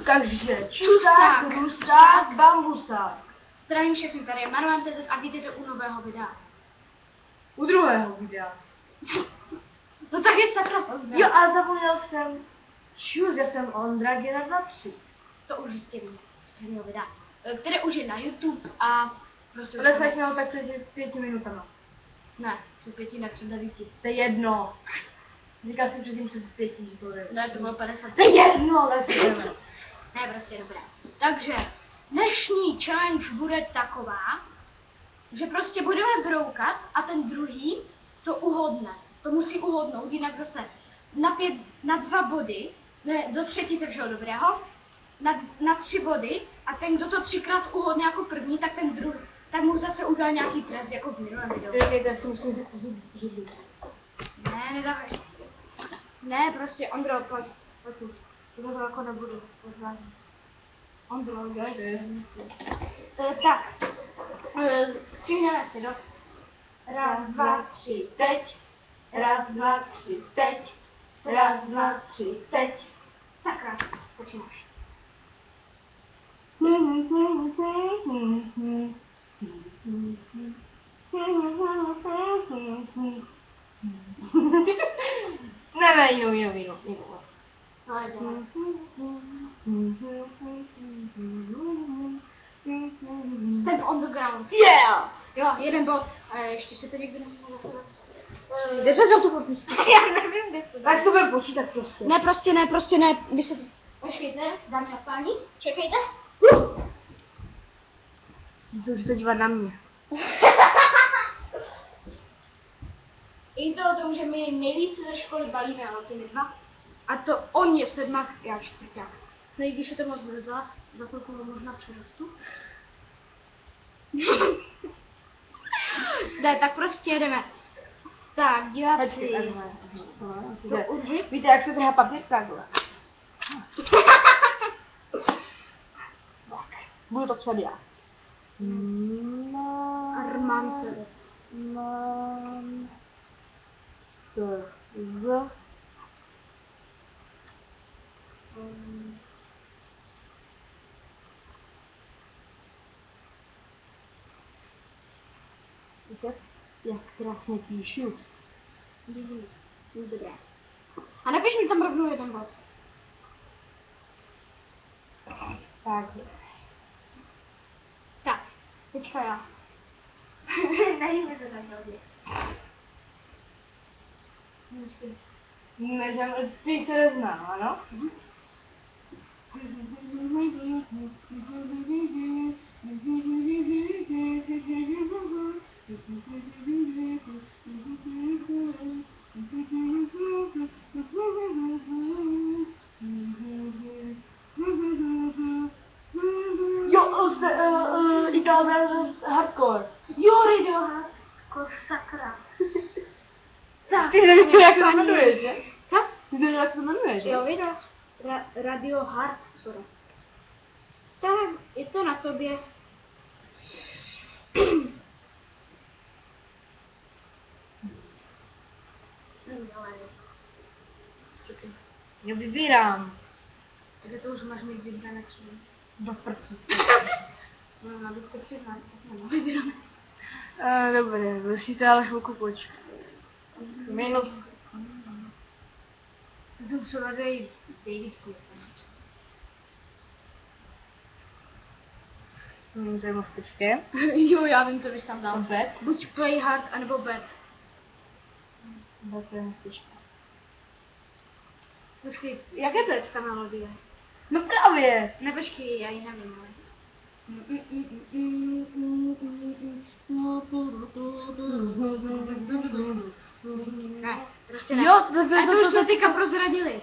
Takže čusák, rusák, bambusák. Zdravím všechny, tady je Marwan CZ a vítejte u nového videa. U druhého videa. No tak je sakra pozdrav. Jo, a zapomněl jsem. Čus, já jsem Ondra Gera 23. To už jistě víme z prvního videa, které už je na YouTube a prostě... Ale jsem měl tak před 5 minutama. Ne, před 5, ne před 9. To je jedno. Říkal jsem předtím před 5, že to je. Ne, to bylo 50. To je jedno, ale jdeme. Ne, prostě dobré. Takže dnešní challenge bude taková, že prostě budeme broukat a ten druhý to uhodne. To musí uhodnout, jinak zase na 2 body, ne, do třetice všeho dobrého, na 3 body a ten, kdo to 3krát uhodne jako první, tak ten druhý, tak mu zase udělá nějaký trest, jako v minulém videu. Počkejte, si musím říct. Ne, nedáváš. Ne, prostě Ondro, pojď už. To jako nebudu, pozvání. Ondro, udělej si. Tak, stříhneme si do. 1, 2, 3, teď. 1, 2, 3, teď. 1, 2, 3, teď. Sakra, počínáš. Ne, jinou. Step on the ground. Yeah! Jo, jeden bod. A ještě se to někdo nesmí zastavit. Kde se to tu podpísat? Já nevím, kde to Tak to bude počítat prostě. Ne, prostě ne. Vy se... Počkejte, dámy a páni, čekejte. Musíte dívat na mě. I to o tom, že my nejvíce ze školy balíme, ale ty 2. A to on je 7, já 4. No i když je to moc zvedla, za chvilku ho možná přerostu. Ne, tak prostě jedeme. Tak, diváci. Víte, jak se trhá papír? Takhle. Budu to psat já. Arman se. Z. Víte, jak krásně píšu. Dobré. A napiš mi tam rovnou jeden bod. Takhle. Tak, teďka já. Nevím, co tam dělat. Nežem, ty se znám, ano? Jo, Italové hardcore. Jo, radio hardcore, sakra. Tak, Ty nevíš, jak se jmenuje, že? co? Ty nevíš, jak se jmenuje, že? Jo, video. Radio hard, sorry. Tak, je to na tobě. Já vybírám. Takže to už máš mít vybrané třeba. Do prci. No, abych se přiznal, tak nemám vybrané. Dobré, musíte ale chvilku počkat. Minut. To třeba dej Davidku. To je moc těžké. Jo, já vím, co bys tam dal. Bet. Buď play hard, anebo bet. Bet je moc těžké. Počkej, jak je bet ta melodie? No právě. Ne, počkej, já ji nevím, ale... Ne, prostě ne. Jo, A to už jsme teďka prozradili.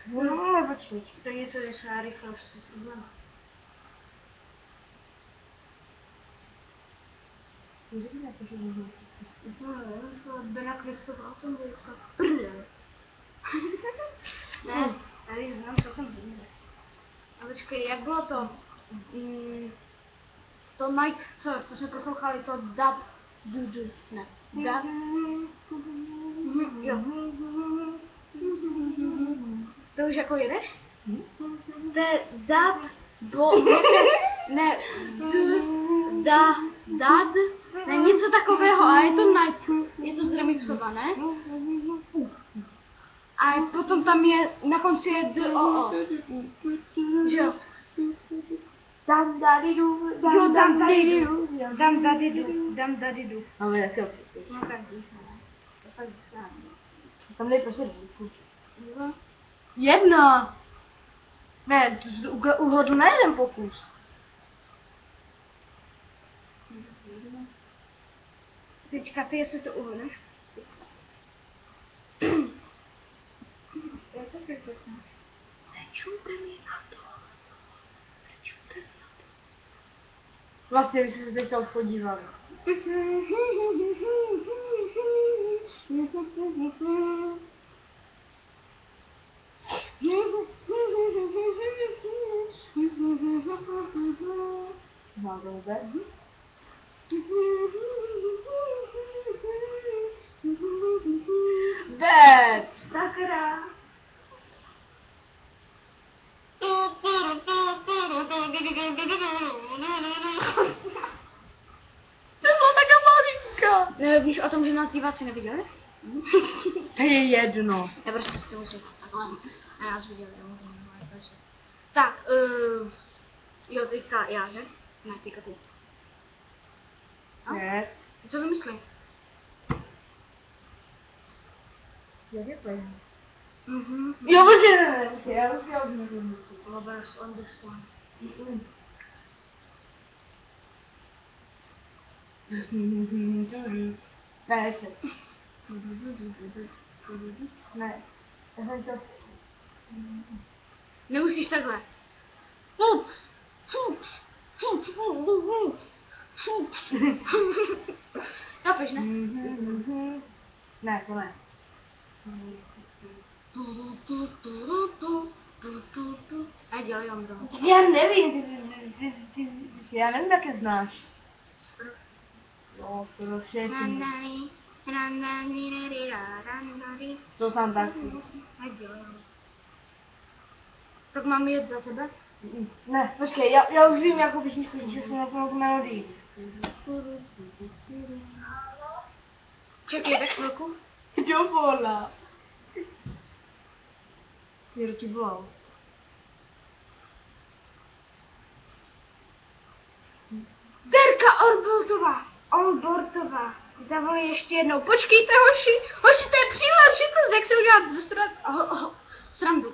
No, počkej. To je něco, že šla rychle, už si problém. Bena Kristova, to bude to prdel. Ne, tady znám celkem hodně. A počkej, jak bylo to? To Mike, co jsme poslouchali, to dub, ne, dub, jo. To už jako jedeš? dad, ne, dad, Ne, něco takového, a je to night, je to zremixované. A potom tam je, na konci je D-O-O. Že jo? dam dadidu, Jo, dam dadidu. dam dadidu. Ale jak to No každý. tam dej prostě dvůjku. Jedna. Ne, uhodl na jeden pokus. Teďka ty, jestli to uhodneš. Jak to řekneš? Nečumte mi na to. Vlastně, vy jste se teďka už podívali. Máte vůbec? Bed! Sakra. To byla taká malinka. Ne, víš o tom, že nás diváci neviděli? To je jedno. Já prostě s tím říkám takhle. A já viděli, takže. Tak, jo, teďka já, že? Ne, teďka ty. No. Ne. Co vymyslí? Jak je to? Mhm. Jo, počkej, ne, já už nevím. Lovers on the sun. Ne, ještě. Ne. Já jsem to... Nemusíš takhle. Chápeš, ne? Ne, to ne. A dělej Ondro. Já nevím, já nevím, jak je znáš. Jo, skoro všechny. To tam taky. A dělej Ondro. Tak mám jet za tebe? Ne, počkej, já už vím, jakou písničku, že jsem na tu melodii. Čekej, tak chvilku. Jo, vola. Kdo ti volal? Terka Orbortová. Zavolej ještě jednou. Počkejte, hoši. Hoši, to je příležitost, jak se udělat ze srandu.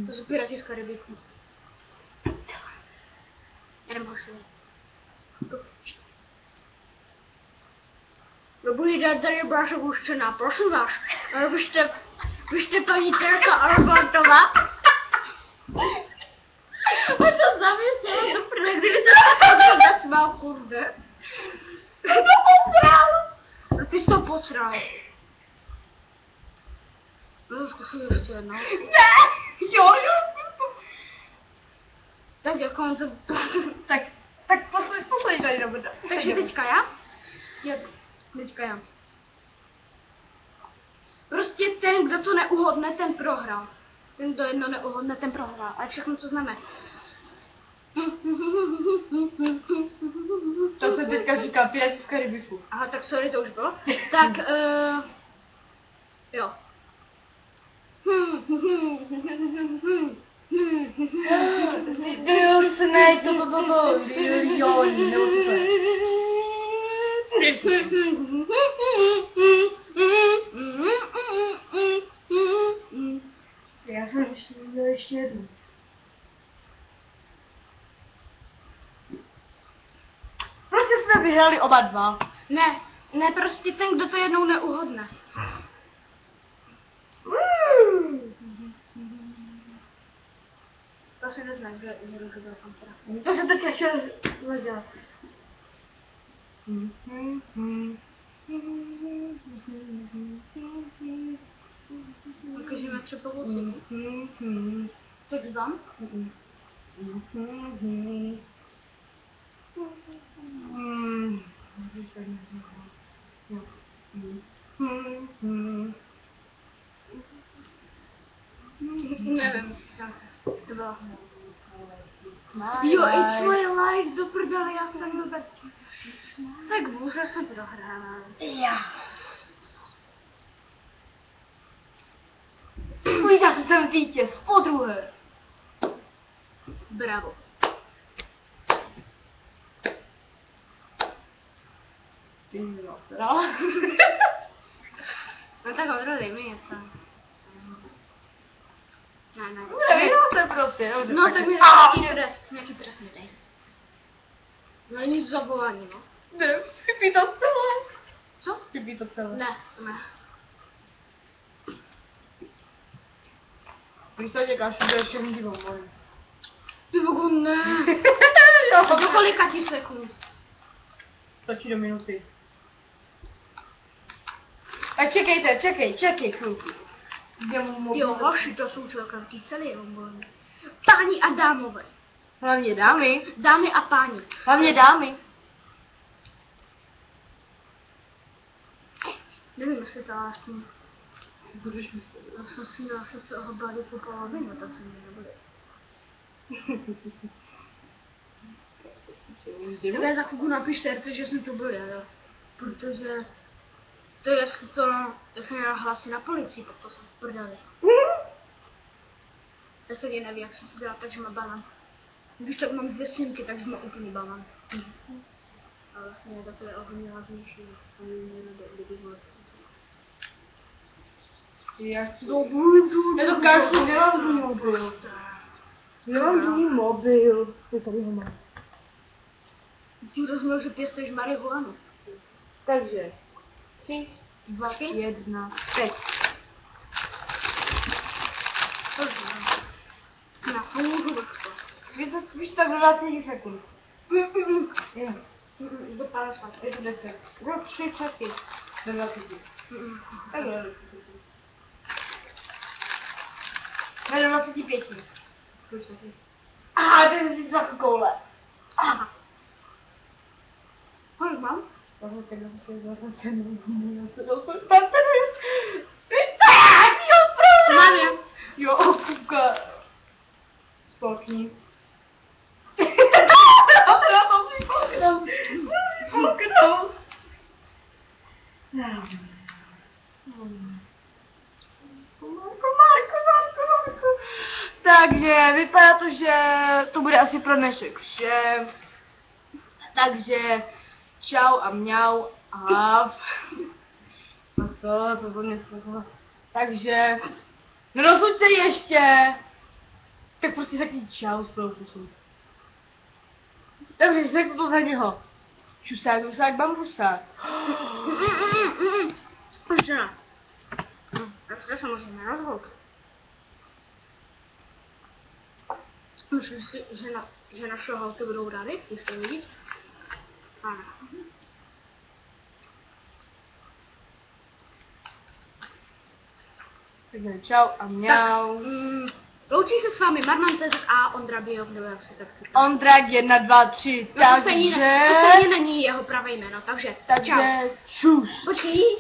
To jsou Piráti z Karibiku. Jdem hoši. Dobrý den, tady je Brášek Uščená, prosím vás. Vy jste paní Terka Orbortová? A to zavěsilo do prvé, kdyby se to nesmál, kurde. Ty to posral! No ty jsi to posral. No zkusím ještě jednou. Ne! Jo. Tak jako on to... Tak poslední tady nebude. Takže teďka já? Jo, teďka já. Prostě ten, kdo to neuhodne, ten prohrál. Ten, kdo jedno neuhodne, ten prohrál. Ale všechno, co znamená. To se teďka říká Piráti z Karibiku. Aha, tak sorry, to už bylo. Tak, jo. Jo, ne, to, jo, já jsem ještě jednu. Prostě jsme vyhráli oba dva. Ne, prostě ten, kdo to jednou neuhodne. To si neznám, že byl kontra. To se teď ještě zadělá. Ukážeme třeba pomoci. Sex dám? Jo, it's my life, do prdele, já jsem to tak... Tak bohužel jsem prohrála. Já. Líza, jsem vítěz, podruhé. Bravo. Ty mi nasrala. No tak Ondro, dej mi něco. Ne. Nevěděl jsem prostě, dobře. No tak mi nějaký trest mi dej. No nic zavolání, no. Ne, chybí to celé. Co? Chybí to celé. Ne, to ne. Když to děkáš, že je všechny divou, moji. Ty vogu, ne. Jo. Do kolika ti sekund? Stačí do minuty. A čekej chvilku. Jo, hoši, to jsou celkem kyselé bombony. Páni a dámové. Hlavně dámy. Dámy a páni. Hlavně dámy. Nevím, jestli to vlastně. Budeš myslet. Já jsem si měla se toho bavit po polovinu, tak se mi nebude. Tak za chvilku napište Terce, že jsem to byl já, protože to je, to jsem měla hlasy na policii, tak to jsem v prdeli. Já stejně nevím, jak se to dělá, takže má banán. Když tak mám 2 snímky, takže má úplný banán. A vlastně to je o hodně hlavnější, a kdybych mohl. Já dokážu, nemám tvůj mobil. Nemám tvůj mobil. Ty tady ho mám. Ty rozuměl, že pěstuješ marihuanu. Takže 3, 2, 1, teď. To znamená. Na půl vrchu. Víš tak do 20 sekund. Do 50. Je to 10. Do 3 čaky. Do 20. Tak do 20. Ne, do 25. Aha, to je si za koule. Aha. Kolik mám? Tohle tak se zahracen. Tak, jo, pravda. Mám já. Jo, kuka. Spolkni. Já jsem si kouknul. Marko. Takže vypadá to, že to bude asi pro dnešek vše. Takže čau a mňau a hav. A co, to mě slovo. Takže rozhoď se ještě. Tak prostě řekni čau z toho kusu. Takže řeknu to za něho. Šusák, bambusák. Ještě ne. Tak se můžeme rozhodnout. Myslíš si, že naše holky budou rády, když to vidí? Ano. Takže čau a mňau. Loučí se s vámi Marman TZ a Ondra Bijov, nebo jak se tak říká. Ondrak 1, 2, 3, No to takže... stejně není jeho pravé jméno, takže čau. Takže čus. Počkej.